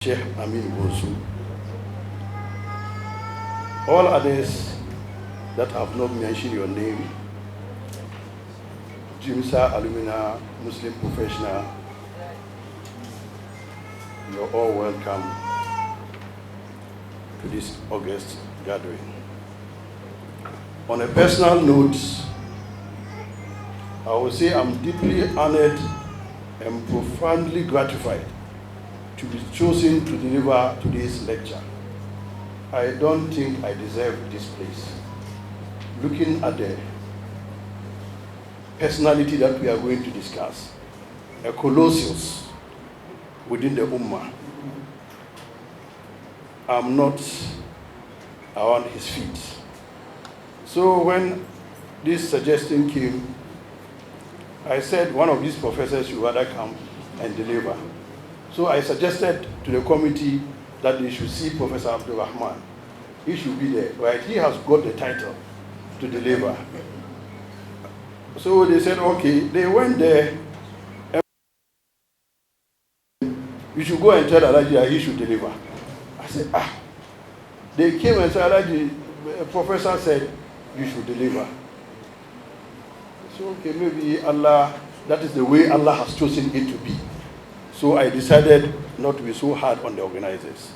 Sheikh Amin Bonsu. All others that have not mentioned your name, Gmsa alumina, Muslim professional, you're all welcome to this August gathering. On a personal note, I will say I'm deeply honored and profoundly gratified to be chosen to deliver today's lecture. I don't think I deserve this place. Looking at the personality that we are going to discuss, a colossus within the Ummah, I'm not around his feet. So when this suggestion came, I said one of these professors should rather come and deliver. So I suggested to the committee that they should see Professor Abdul Rahman. He should be there, right? He has got the title to deliver. So they said, okay, they went there. You should go and tell Alaji that he should deliver. I said, They came and said, Alaji, the professor said, you should deliver. So, okay, maybe Allah, that is the way Allah has chosen it to be. So I decided not to be so hard on the organizers.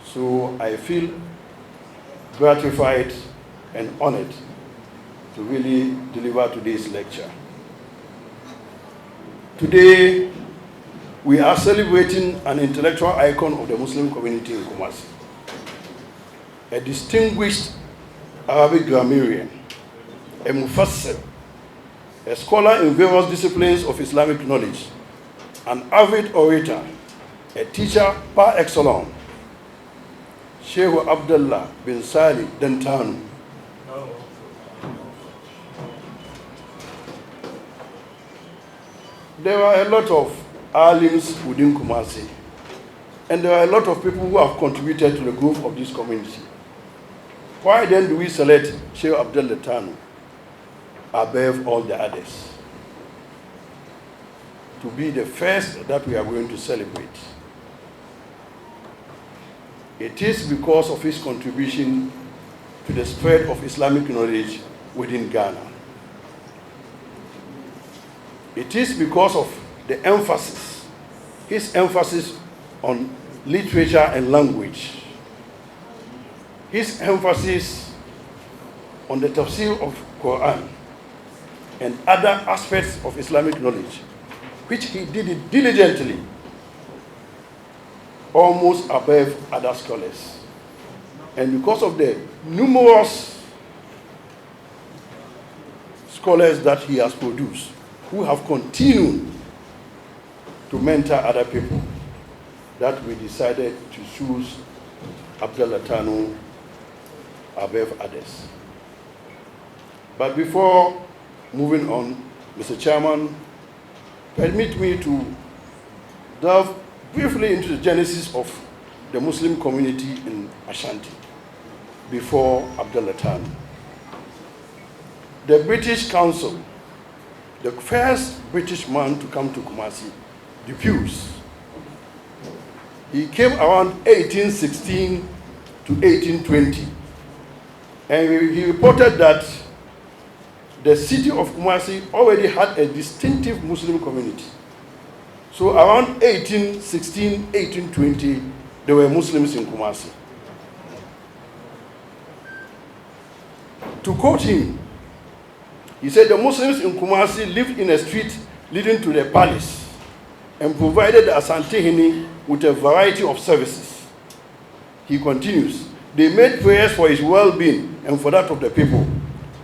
So I feel gratified and honored to really deliver today's lecture. Today, we are celebrating an intellectual icon of the Muslim community in Kumasi, a distinguished Arabic grammarian, a mufassir, a scholar in various disciplines of Islamic knowledge, an avid orator, a teacher par excellence, Sheikh Abdullah bin Salih Dantanu. There are a lot of alims within Kumasi, and there are a lot of people who have contributed to the growth of this community. Why then do we select Sheikh Abdullah Dantanu above all the others to be the first that we are going to celebrate? It is because of his contribution to the spread of Islamic knowledge within Ghana. It is because of the emphasis, his emphasis on literature and language, his emphasis on the tafsir of Quran and other aspects of Islamic knowledge, which he did it diligently, almost above other scholars. And because of the numerous scholars that he has produced, who have continued to mentor other people, that we decided to choose Abdullah Dantanu above others. But before moving on, Mr. Chairman, permit me to delve briefly into the genesis of the Muslim community in Ashanti before Abdullah Dantanu. The British Council, the first British man to come to Kumasi, Dupuis, he came around 1816 to 1820, and he reported that the city of Kumasi already had a distinctive Muslim community. So around 1816, 1820, there were Muslims in Kumasi. To quote him, he said the Muslims in Kumasi lived in a street leading to the palace and provided the Asantehene with a variety of services. He continues, they made prayers for his well-being and for that of the people,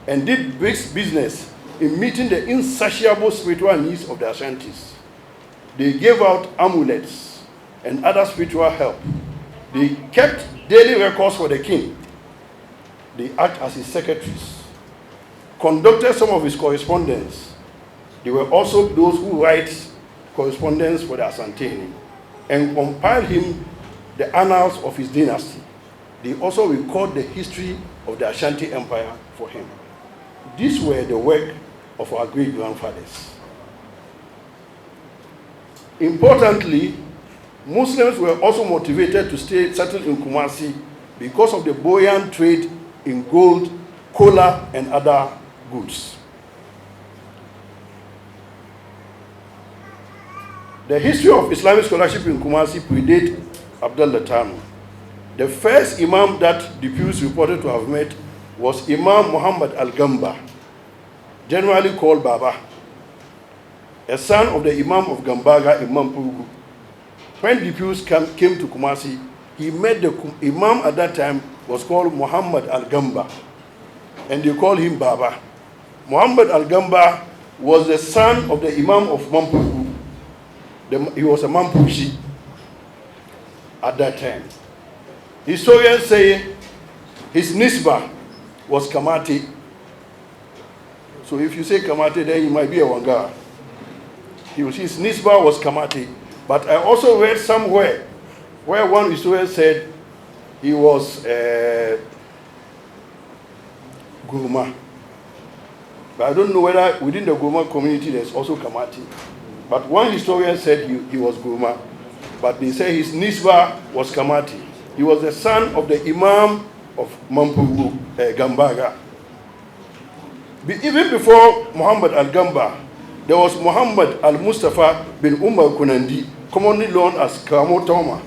and did business in meeting the insatiable spiritual needs of the Ashantis. They gave out amulets and other spiritual help. They kept daily records for the king. They act as his secretaries, conducted some of his correspondence. They were also those who write correspondence for the Asantehene and compile him the annals of his dynasty. They also record the history of the Ashanti Empire for him. These were the work of our great-grandfathers. Importantly, Muslims were also motivated to stay settled in Kumasi because of the buoyant trade in gold, cola, and other goods. The history of Islamic scholarship in Kumasi predates Abdullah Tanu. The first Imam that the Pews reported to have met was Imam Muhammad Al-Gamba, generally called Baba, a son of the Imam of Gambaga, Imam Pugu. When the Pews came to Kumasi, he met the Imam at that time was called Muhammad Al-Gamba, and they called him Baba. Muhammad Al-Gamba was the son of the Imam of Mampugu. He was a Mampushi at that time. Historians say his nisba was Kamati. So if you say Kamati, then he might be a Wanga. His nisba was Kamati. But I also read somewhere where one historian said he was Guruma. But I don't know whether within the Guruma community there's also Kamati. But one historian said he was Guruma. But they say his nisba was Kamati. He was the son of the Imam of Mampugu, Gambaga. Even before Muhammad Al-Gamba, there was Muhammad Al-Mustafa bin Umar Kunandi, commonly known as Kamo Toma.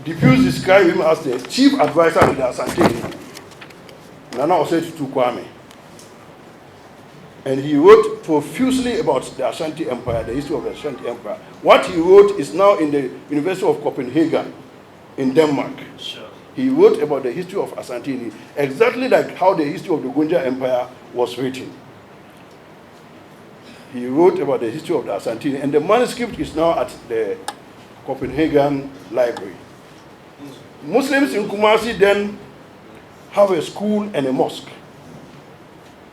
The Pews describe him as the chief advisor of the Asante, Nana Osetutu Kwame. And he wrote profusely about the Ashanti Empire, the history of the Ashanti Empire. What he wrote is now in the University of Copenhagen in Denmark. Sure. He wrote about the history of Asantini, exactly like how the history of the Gunja Empire was written. He wrote about the history of the Asantini, and the manuscript is now at the Copenhagen Library. Muslims in Kumasi then have a school and a mosque.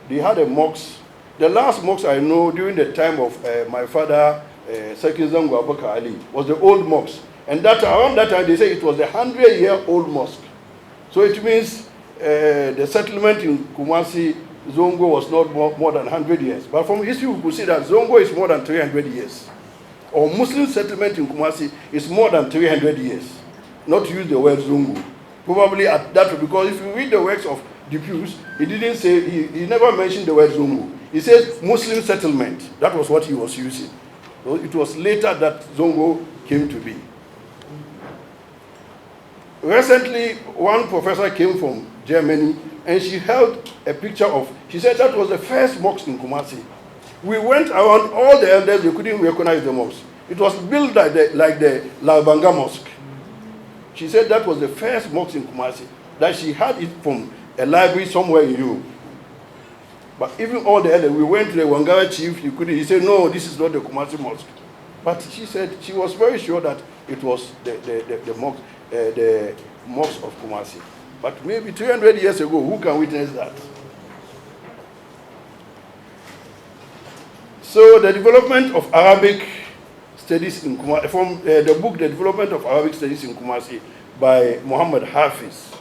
They had a mosque. The last mosque I know during the time of my father, Sekin Zango Abubakar Ali, was the old mosque. And around that time, they say it was a 100-year-old mosque. So it means the settlement in Kumasi, Zongo, was not more than 100 years. But from history, we could see that Zongo is more than 300 years. Or Muslim settlement in Kumasi is more than 300 years. Not to use the word Zongo. Probably at that, because if you read the works of the Pews, he didn't say, he never mentioned the word Zongo. He says Muslim settlement. That was what he was using. So it was later that Zongo came to be. Recently, one professor came from Germany, and she held a picture of, she said that was the first mosque in Kumasi. We went around all the elders, they couldn't recognize the mosque. It was built like the Labanga Mosque. She said that was the first mosque in Kumasi, that she had it from a library somewhere in Europe. But even all the elders, we went to the Wangara chief, he said, no, this is not the Kumasi Mosque. But she said she was very sure that it was the mosque of Kumasi. But maybe 300 years ago, who can witness that? So the development of Arabic studies in Kumasi, from the book The Development of Arabic Studies in Kumasi by Muhammad Hafiz.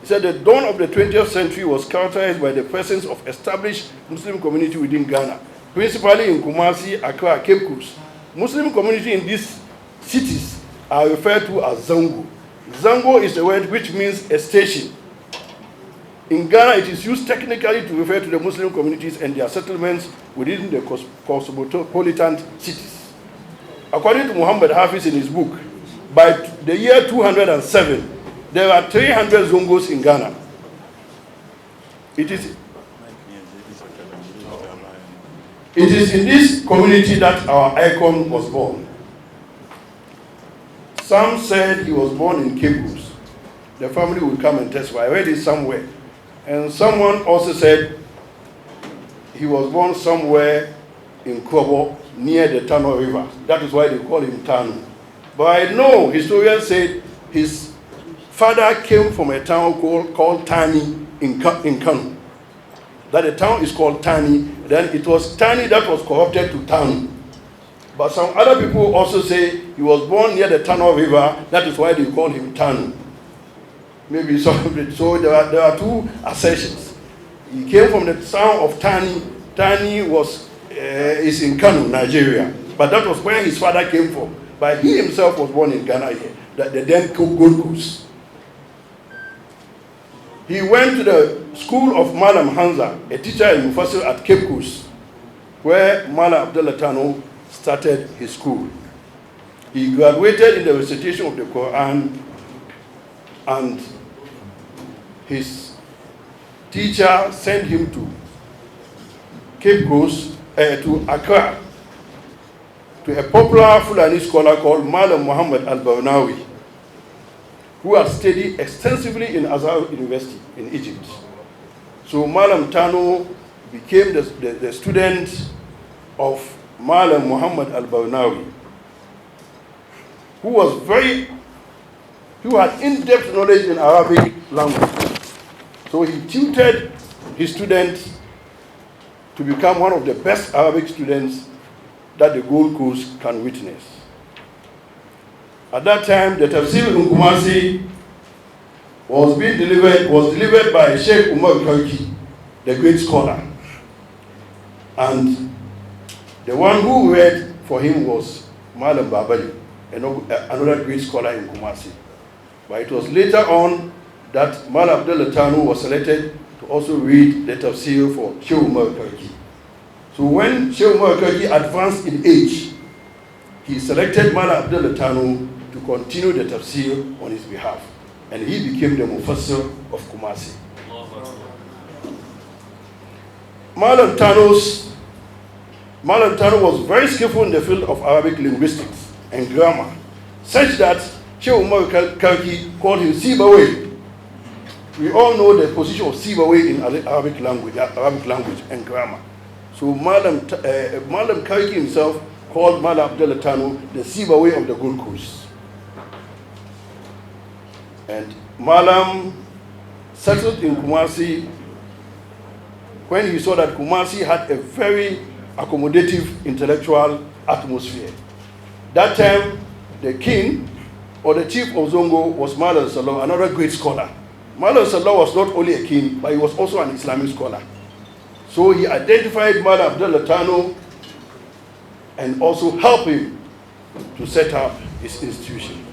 He said the dawn of the 20th century was characterized by the presence of established Muslim community within Ghana, principally in Kumasi, Accra, Cape Coast. Muslim community in these cities are referred to as Zango. Zango is a word which means a station. In Ghana, it is used technically to refer to the Muslim communities and their settlements within the cosmopolitan cities. According to Muhammad Hafiz in his book, by the year 207, there are 300 Zongos in Ghana. It is in this community that our icon was born. Some said he was born in Cape Coast. The family would come and testify. I read it somewhere. And someone also said he was born somewhere in Kobo, near the Tano River. That is why they call him Tano. But I know historians said his father came from a town called Tani in Kano. That the town is called Tani. Then it was Tani that was corrupted to Tano. But some other people also say he was born near the Tano River. That is why they call him Tano. Maybe so there are two assertions. He came from the town of Tani. Tani is in Kano, Nigeria. but that was where his father came from. But he himself was born in Ghana here, the then Gold Coast. He went to the school of Malam Hamza, a teacher in Mufassir at Cape Coast, where Malam Abdullah Tano started his school. He graduated in the recitation of the Quran, and his teacher sent him to Cape Coast, to Accra, to a popular Fulani scholar called Malam Muhammad al-Barnawi, who had studied extensively in Azhar University in Egypt. So Malam Tano became the student of Malam Muhammad al-Barnawi, who had in-depth knowledge in Arabic language. So he tutored his students to become one of the best Arabic students that the Gold Coast can witness. At that time, the tafsir in Kumasi was delivered by Sheikh Umar Kauki, the great scholar. And the one who read for him was Malam Babali, another great scholar in Kumasi. But it was later on that Malam Abdullah Tano was selected to also read the tafsir for Sheikh Umar Kauki. So when Sheikh Umar Kauki advanced in age, he selected Malam Abdullah Tano to continue the tafsir on his behalf. And he became the Mufassir of Kumasi. Malam Tano was very skillful in the field of Arabic linguistics and grammar, such that Sheikh Umar Kauki called him Sibawayh. We all know the position of Sibawayh in Arabic language and grammar. So Malam Kauki himself called Malam Abdullah Tano the Sibawayh of the Gold Coast. And Malam settled in Kumasi when he saw that Kumasi had a very accommodative intellectual atmosphere. That time, the king or the chief of Zongo was Malam Saleh, another great scholar. Malam Saleh was not only a king, but he was also an Islamic scholar. So he identified Malam Abdullah Tano and also helped him to set up his institution.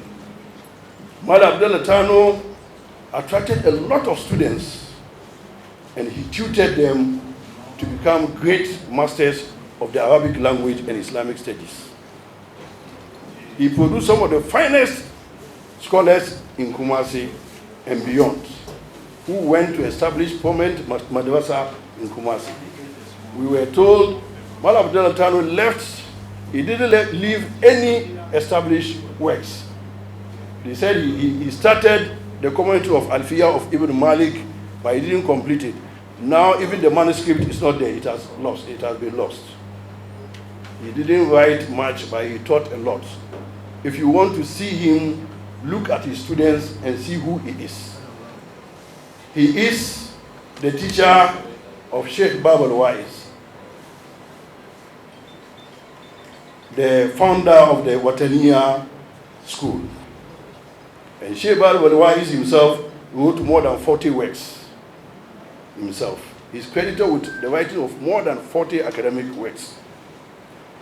Malam Abdullah Tano attracted a lot of students, and he tutored them to become great masters of the Arabic language and Islamic studies. He produced some of the finest scholars in Kumasi and beyond, who went to establish permanent madrasa in Kumasi. We were told Malam Abdullah Tano left, he didn't leave any established works. They said he started the commentary of Alfiya of Ibn Malik, but he didn't complete it. Now even the manuscript is not there, it has been lost. He didn't write much, but he taught a lot. If you want to see him, look at his students and see who he is. He is the teacher of Sheikh Babal Wais, the founder of the Wataniya school. And Sheikh Babal Wais himself wrote more than 40 works himself. He's credited with the writing of more than 40 academic works.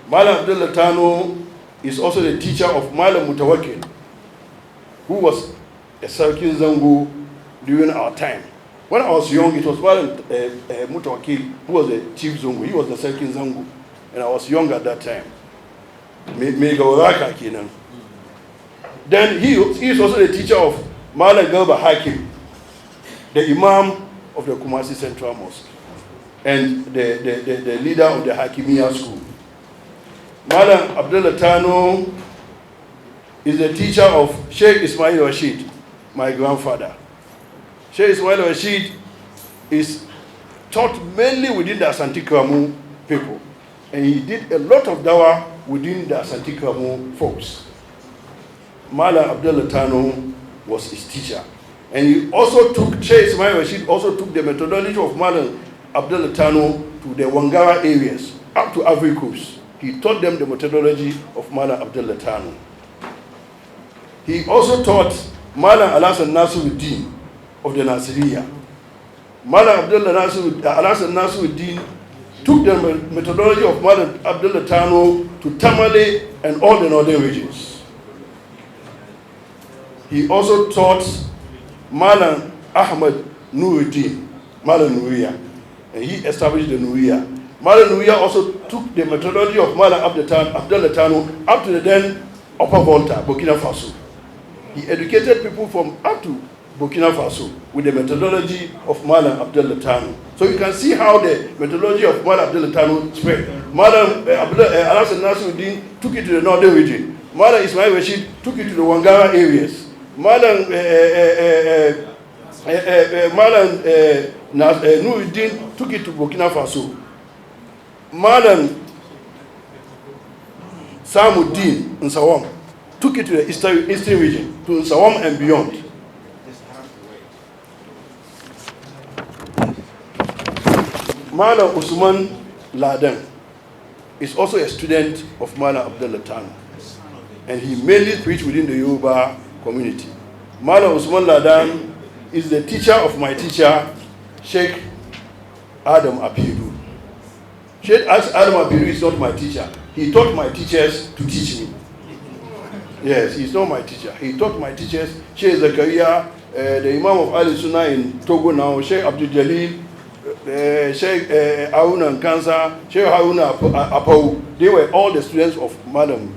Malam Abdullah Tano is also the teacher of Malam Mutawakil, who was a Sarkin Zango during our time. When I was young, it was Malam Mutawakil who was the chief Zango. He was the Sarkin Zango, and I was young at that time. Then he is also the teacher of Malam Garba Hakim, the Imam of the Kumasi Central Mosque, and the leader of the Hakimiyya school. Malam Abdullah Tano is the teacher of Sheikh Ismail Rashid, my grandfather. Sheikh Ismail Rashid is taught mainly within the Asante Kramu people, and he did a lot of dawah within the Asante Kramu folks. Malam Abdullah Tano was his teacher. And he also took, Sheikh Ismail Rashid also took the methodology of Malam Abdullah Tano to the Wangara areas, up to Ivory Coast. He taught them the methodology of Malam Abdullah Tano. He also taught Malam Alasan Nasiruddin of the Nasiriyya. Malam Abdullah Alasan Nasiruddin took the methodology of Malam Abdullah Tano to Tamale and all the northern regions. He also taught Malam Ahmad Nurudeen, Malam Nuriya, and he established the Nuriya. Malam Nuriya also took the methodology of Malam Abdullah Tano up to the then Upper Volta, Burkina Faso. He educated people from up to Burkina Faso with the methodology of Malam Abdullah Tano. So you can see how the methodology of Malam Abdullah Tano spread. Malam Alhassan Nasiruddin took it to the northern region. Malam Ismail Rashid took it to the Wangara areas. Malam Nuruddin took it to Burkina Faso. Malam Samuddin Nsawam took it to the eastern region, to Nsawam and beyond. Malam Usman Laden is also a student of Malam Abdullah Tano, and he mainly preached within the Yoruba community. Malam Usman Laden is the teacher of my teacher, Sheikh Adam Apidu. Sheikh Adam Apidu is not my teacher. He taught my teachers to teach me. Yes, he's not my teacher. He taught my teachers, Sheikh Zakaria, the Imam of Ali Sunnah in Togo now, Sheikh Abdul Jalil, Sheikh Haruna Nkansa, Sheikh Haruna Apau. They were all the students of Madam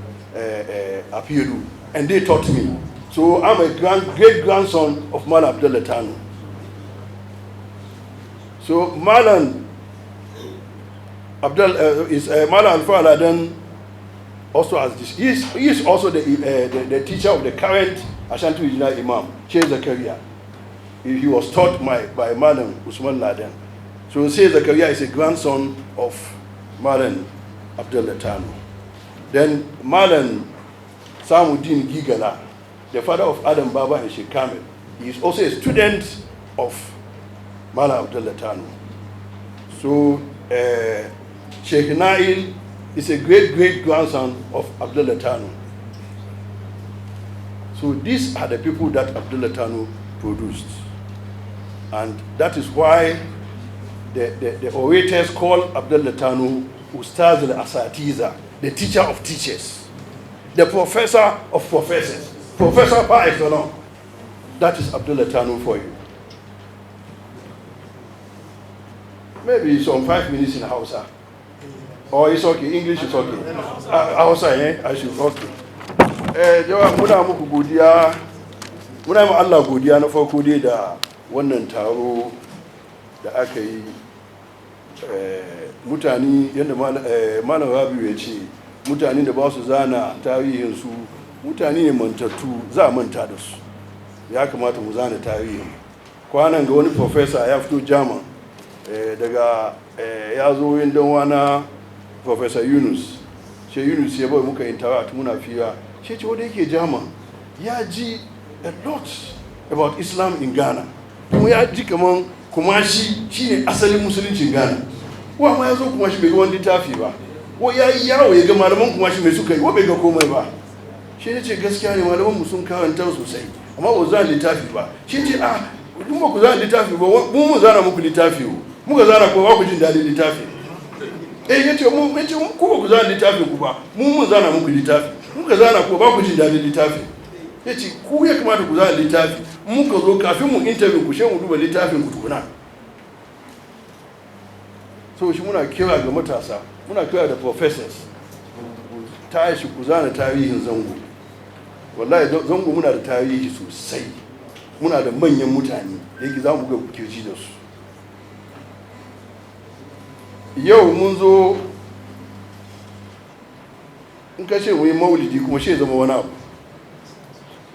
Apidu, and they taught me. So I'm a great-grandson of Malam Abdullah Tano. So Malam Malam Alfa Aladen also has this. He is also the teacher of the current Ashanti Regional Imam, Sheikh Zakaria. He was taught by Malam Usman Laden. So Sheikh Zakaria is a grandson of Malam Abdullah Tano. Then Malam Samuddin Gigala, the father of Adam Baba and Sheikh Kamel, he is also a student of Malam Abdullah Tano. So Sheikh Nail is a great-grandson of Abdullah Tano. So these are the people that Abdullah Tano produced. And that is why the orators call Abdullah Tano Ustaz al-Asatiza, the teacher of teachers, the professor of professors, professor par excellence. That is Abdullah Tano for you. Maybe some 5 minutes in Hausa. Or it's okay, English is okay. Hausa, I should, okay. Muna muku godiya, muna yi Allah godiya na farko dai da wannan taro da aka yi. Mutane yadda Malam Rabiu ya ce, mutane da ba su zana tarihinsu, mutane ne mantattu, za a manta da su. Ya kamata mu zana tarihin. Kwanan ga wani professor ya fito German, daga ya zo yin danwana Professor Yunus. She Yunus ya bai muka interact muna fira. She ce wanda yake German ya ji a lot about Islam in Ghana. Kuma ya ji kaman kuma shi ne asalin musuluncin Ghana. Wa ma ya zo kuma shi bai ga wani littafi ba. Wa ya yi yawo ya ga malaman kuma shi mai suka yi, wa bai ga komai ba. Shi ne ce gaskiya ne malaman mu sun karanta sosai, amma ba za littafi ba. Shi ce duk ba ku za littafi ba, mu zana muku littafi. Muka zana ko ba ku jin daɗin littafi. Yace mu ko ku zana littafi ku ba, mu zana muku littafi. Muka zana ko ba ku jin daɗin littafi. Yace ku ya kamata ku zana littafi. Muka zo kafin mu interview ku mu duba littafin ku tukuna. So shi muna kira ga matasa, muna kira da professors. Tashi ku zana tarihin zango. Wallahi zango muna da tarihi sosai. Muna da manyan mutane da yake za mu ga kirji da su. Yau mun zo in ka ce mu yi maulidi kuma shi zama wani abu.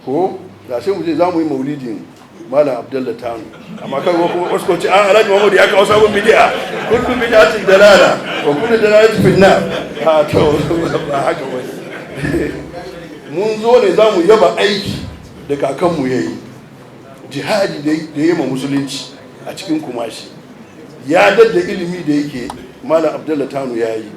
Ko da sai mu ce za mu yi maulidin Malam Abdullah Tano. Amma kan kuma wasu ko ce Alhaji Muhammadu ya kawo sabon bid'a. Kullum bid'atin dalala wa kullu dalalatin fin nar. To ba haka bane. Mun zo ne za mu yaba aiki da kakanmu yayi. Jihadi da yayi ma musulunci a cikin kumashi. Ya dadda ilimi da yake Malam Abdullah Tano ya yi.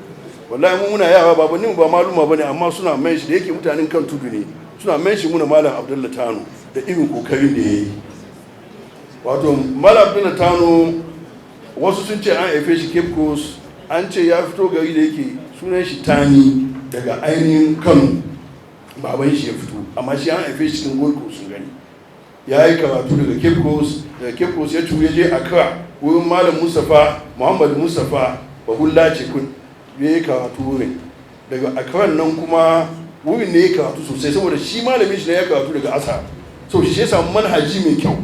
Wallahi mu muna yara babanni mu ba maluma bane, amma suna mai shi da yake mutanen kan tudu ne. Suna mai shi muna Malam Abdullah Tano da irin kokarin da yayi. Wato Malam Abdullah Tano wasu sun ce an haife shi Cape Coast an ce ya fito gari da yake sunan shi Tani daga ainihin Kano, baban shi ya fito, amma shi an haife shi cikin Gold Coast sun gani. Ya yi karatu daga Cape Coast, daga Cape Coast ya tuye je Accra wurin Malam Mustapha Muhammad Mustapha Bahulla Cikun, ya yi karatu wurin. Daga Accra nan kuma wurin ne ya karatu sosai saboda shi malamin shi ne ya karatu daga Asa, so shi ya samu manhaji mai kyau,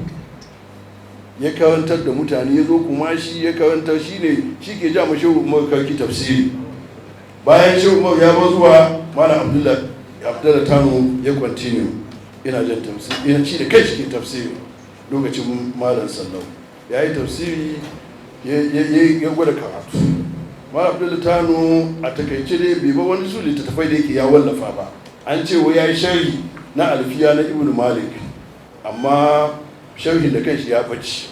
ya karantar da mutane. Ya zo kuma shi ya karantar, shi ne shi ke ja mashi Umar Karki tafsiri. Bayan shi Umar ya ba zuwa Malam Abdullah Tano ya continue ina jan tafsiri, ina ci da kai shi ke tafsiri lokacin Malam Sallau ya yi tafsiri, ya gwada karatu. Malam Abdullah Tano a takaice dai bai ba wani su littattafai da yake ya wallafa ba. An ce wai ya yi sharhi na alfiya na Ibn Malik, amma sharhin da kanshi ya bace,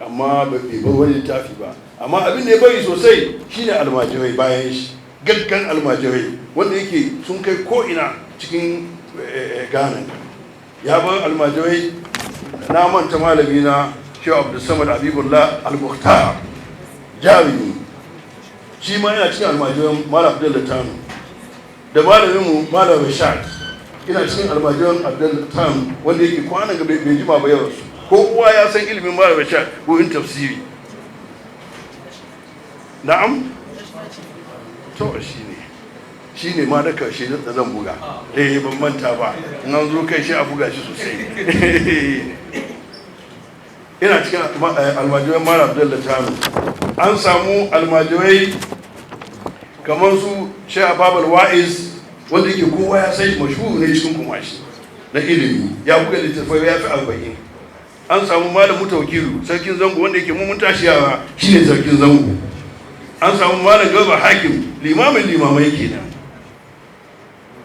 amma bai bar wani littafi ba. Amma abin da ya bari sosai shine almajirai bayan shi, gaggan almajirai wanda yake sun kai ko'ina cikin Ghana. Ya bar almajirai, na manta malami na Shehu Abdulsamad Habibullah Al-Mukhtar Jarumi, shi ma yana cikin almajiran Malam Abdullah Tano, da malaminmu Malam Rashad ina cikin almajiran Abdullah Tano wanda yake kwanan ga bai jima ba yawan su. Kowa ya san ilimin Malam Rashad wurin tafsiri. Na'am? To shi ne ma da karshe da zan buga. Ban manta ba, in an zo kai shi a buga shi sosai. Ina cikin almajiran Malam Abdullah Tano. An samu almajirai kamar su Sheikh Ababal Wa'iz wanda yake kowa ya sai mashhur ne cikin kumashi na ilimi, ya buga littattafai ya fi 40. An samu Malam Mutawakilu sarkin zango wanda yake mun tashi yara shine sarkin zango. An samu Malam Garba Hakim limamin limamai kenan,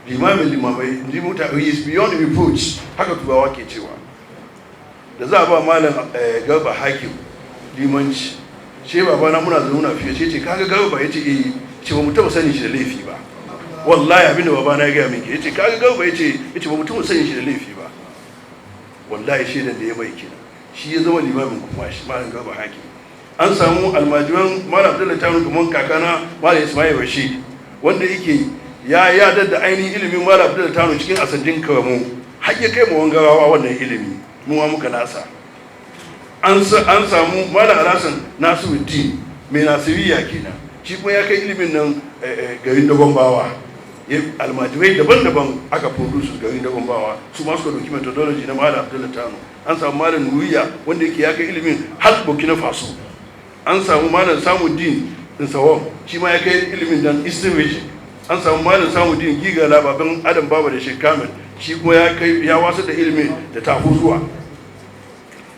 limamin limamai, ji mutane is beyond reproach, haka turawa ke cewa. Da za a ba Malam Garba Hakim limanci, she babana muna zauna fiye ce kaga Garba, yace ce ba mu taba sani shi da laifi ba. Wallahi abinda babana ya ga min ke yace kaga Garba, yace ba mu taba sani shi da laifi ba. Wallahi shedan da ya mai kenan, shi ya zama limamin kuma shi Malam Garba Hakim. An samu almajiran Malam Abdullah Tano kamar kakana Malam Ismail Rashid wanda yake ya yadar da ainihin ilimin Malam Abdullah Tano cikin asanjin Karamu, har ya kai mu wangarawa wannan ilimi mu muka nasa. An samu Malam Alhassan Nasiruddin mai Nasiriya kenan, shi kuma ya kai ilimin nan garin Dagombawa. Almajirai daban-daban aka produce garin Dagombawa, su ma suka dauki methodology na Malam Abdullah Tano. An samu Malam Nuriya wanda yake ya kai ilimin har Burkina Faso. An samu Malam Samuddin Nsawam, shi ma ya kai ilimin dan Eastern Region. An samu Malam Samuddin Gigala baban Adam Baba da Sheikh Kamil, shi kuma ya wasa da ilimin da tafi zuwa.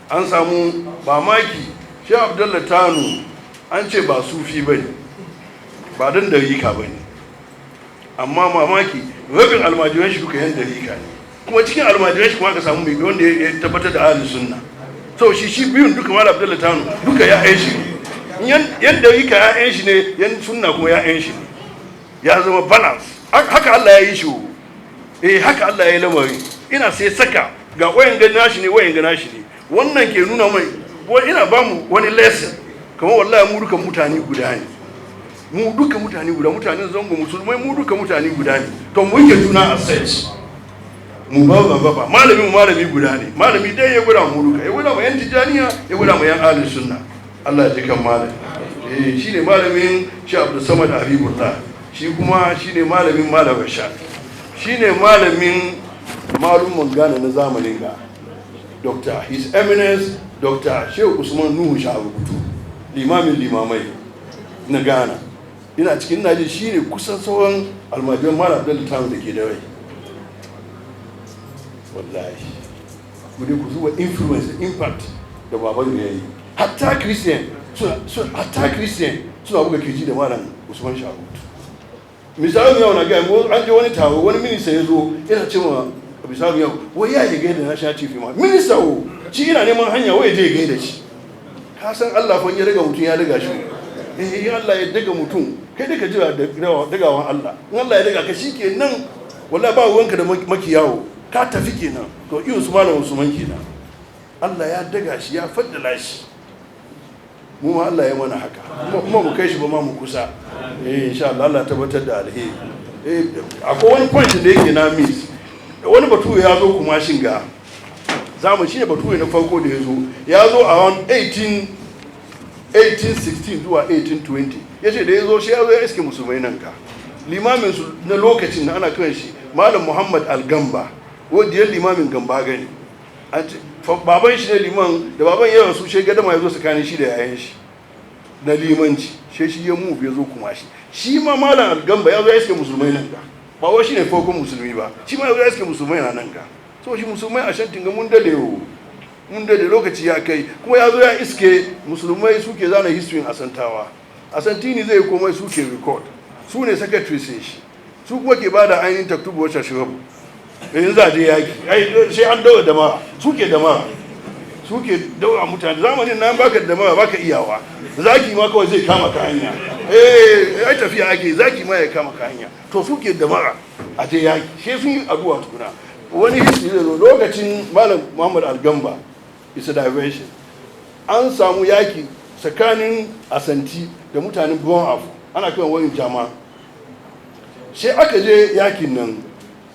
An samu mamaki Sheikh Abdullah Tano, an ce ba sufi bane, ba dan dariƙa bane, amma mamaki rabin almajiran shi duka yan dariƙa ne, kuma cikin almajiran shi kuma aka samu mai wanda ya tabbatar da ahlus sunna. So shi biyun duka Malam Abdullah Tano duka ya shi ne, yan dariƙa ya shi ne, yan sunna kuma ya shi ne, ya zama balance. Haka Allah ya yi shi, haka Allah ya yi lamarin. Ina sai saka ga wayan ga nashi ne, wayan ga nashi ne. Wannan ke nuna mai, ina ba mu wani lesson, kamar wallahi mu duka mutane guda ne, mu duka mutane guda, mutanen zango musulmai mu duka mutane guda ne. To mu yake juna assess, mu ba malami guda ne, malami dai ya gwada mu duka, ya gwada mu yan tijaniya, ya gwada mu yan ahlus sunna. Allah ya ji kan malami. Shine malamin Sheikh Abdulsamad Habibullah, shi kuma shine malamin Malam Rashad, shine malamin malumman Ghana na zamanin ga Dr. His Eminence Dr. Sheikh Usman Nuhu Sharubutu, limamin limamai na Ghana. Ina cikin naji shine kusan sauran almajiran Malam Abdullah Tano da ke da rai. Wallahi ku dai ku zuwa influence impact da baban ya yi. Hatta Christian suna buga kirji da Malam Usman Sharubutu. Misali yau na ga an je wani taro, wani minista ya zo yana cewa misali yau wai ya je gaida national chief imam minista wo shi ina neman hanya wai je gaida shi. Ka san Allah fa ya daga mutum ya daga shi. In Allah ya daga mutum kai da ka jira dagawan Allah. In Allah ya daga ka shikenan wallahi ba ruwanka da makiyawo, ka tafi kenan. To irin su Malam Usman kenan, Allah ya daga shi ya faddala shi. mu ma Allah ya mana haka kuma mu kai shi ba ma mu kusa insha Allah Allah tabbatar da alheri akwai wani point da yake na miss wani bature ya zo kuma shinga zamu shine bature na farko da ya zo around 1816 zuwa 1820 yace da ya zo shi ya zo ya iske musulmai nan ka limamin su na lokacin ana kiran shi Malam Muhammad Al-Gamba wanda ya limamin Gamba gani baban shi ne liman da baban yawan su shi gadama ya zo tsakanin shi da yayan shi na limanci shi ya mu ya zo kuma shi ma Malam Al-Gamba ya zo ya iske musulmai nan ka ba wai shine farkon musulmi ba shi ma ya zo ya iske musulmai nan ka so shi musulmai a shantin ga mun dade lokaci ya kai kuma ya zo ya iske musulmai suke zana history Asantawa Asantini zai komai suke record su ne secretary sai shi su kuma ke bada ainihin taktubu wacce shirabu in za je yaki sai an daura da mara suke daura mutane zamanin nan baka da mara baka iyawa zaki ma kawai zai kama ka hanya ai tafiya ake zaki ma ya kama ka hanya to suke da mara a je yaki sai sun yi addu'a tukuna wani history lokacin Malam Muhammad Al-Gamba is a diversion an samu yaki tsakanin Asanti da mutanen Brown Afu ana kiran wani jama'a sai aka je yakin nan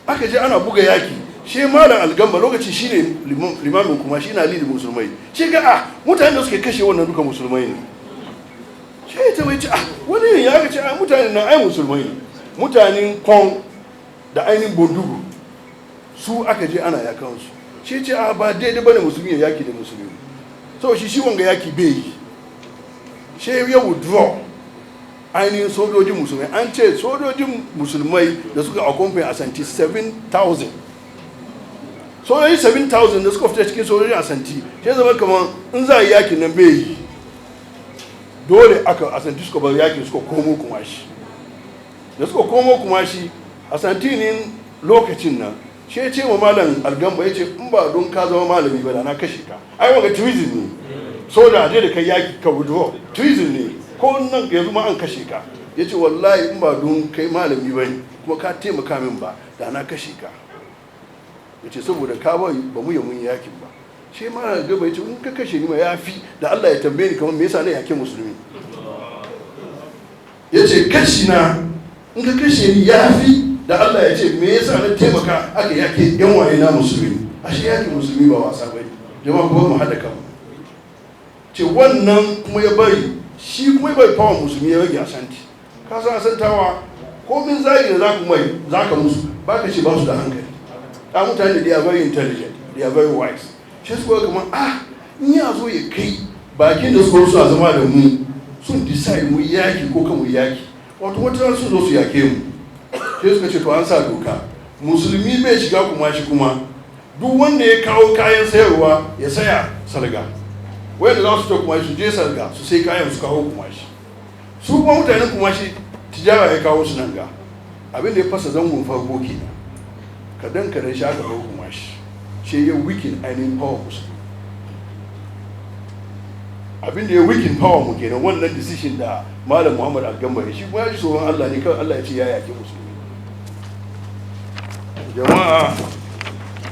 aka je ana buga yaki shi Malam Al-Gamba lokaci shine limamin kuma shi na lead musulmai shi ga mutanen da suke kashe wannan duka musulmai ne shi ta mai ce wani ya ga ce mutanen nan ai musulmai ne mutanen Kon da ainihin Bondugu su aka je ana yakan su shi ce ba daidai bane musulmi ya yaki da musulmi so shi wanga yaki bai yi shi ya withdraw ainihin sojojin musulmai an ce sojojin musulmai da suka akwamfai Asanti 7,000 sojojin 7,000 da suka fita cikin sojojin Asanti sai zama kamar in za a yi yakin nan bai yi dole aka Asanti suka bar yakin suka komo kuma shi da suka komo kuma shi Asantinin lokacin nan shi ya ce wa Malam Al-Gamba ya ce in ba don ka zama malami ba da na kashe ka ai wanga treason ne so da je da kai yaki ka withdraw treason ne ko nan yanzu ma an kashe ka ya ce wallahi in ba don kai malami ba ne kuma ka taimaka min ba da na kashe ka ya ce saboda ka ba mu yi mun yakin ba shi ma Al-Gamba ya ce in ka kashe ni ma ya fi da Allah ya tambaye ni kamar me yasa na yake musulmi ya ce kashi na in ka kashe ni ya fi da Allah ya ce me yasa na taimaka aka yake yan waye na musulmi ashe yake musulmi ba wasa bane jama'a kuma mu hada kanmu ce wannan kuma ya bari shi kuma ya bari fawa musulmi ya rage Asanti ka san Asantawa komin zagi da za ka musu ba ka ce ba su da hankali mutane they are very intelligent they are very wise shi su ga kamar in ya zo ya kai bakin da su suna zama da mu sun decide mu yaki ko kan mu yaki wato wata sun zo su yake mu sai suka ce to an sa doka musulmi bai shiga kuma shi kuma duk wanda ya kawo kayan sayarwa ya saya salga wanda za su ta kuma shi je salga su sai kayan su kawo kuma shi su kuma mutanen kuma shi tijara ya kawo su nan ga abin da ya fasa zangon farko kenan kadan shi aka kawo kuma shi ya wikin ainihin power musulmi abin da ya wikin power mu kenan wannan decision da Malam Muhammad Al-Gamba shi kuma ya ji tsoron Allah ne kawai Allah ya ce ya yake musulmi jama'a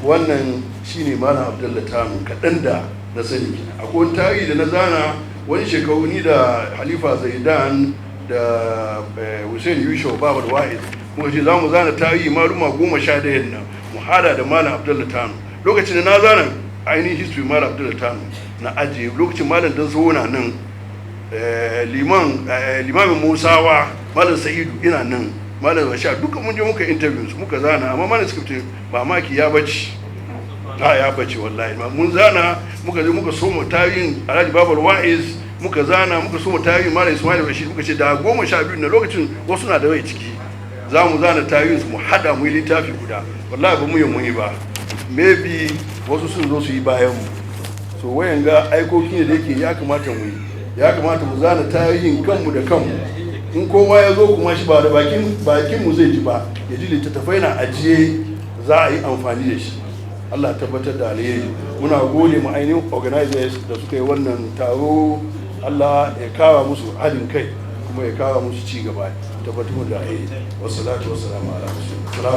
wannan shine Malam Abdullahi Tanu kaɗan da na sani akwai tarihi da na zana wani shekaru ni da Halifa Zaidan da Hussein Yusuf Babar Wahid muka ce za mu zana tarihi maluma 11 nan mu hada da Malam Abdullahi Tanu lokacin da na zana ainihin history Malam Abdullahi Tanu na ajiye lokacin Malam dan zo na nan limamin Musawa Malam Sa'idu ina nan Malam Rasha duka mun je muka interviews muka zana amma Malam script ba maki ya bace ya bace wallahi mun zana muka je muka soma tarihin Alhaji Babar Wa'iz muka zana muka soma tarihin Malam Ismail Rashid muka ce da 12 na lokacin wasu na da rai ciki za mu zana tarihin su mu hada mu yi littafi guda wallahi ba mu yi muni ba maybe wasu sun zo su yi bayan mu so wayan ga aikoki ne da yake ya kamata mu zana tarihin kanmu da kanmu in kowa ya zo kuma shi ba da bakin mu zai ji ba ya ji littattafai na ajiye za a yi amfani da shi Allah tabbatar da alheri muna gode mu ainihin organizers da suka yi wannan taro Allah ya kawo musu haɗin kai kuma ya kawo musu ci gaba tabbatar da alheri wassalamu ala rasulillah.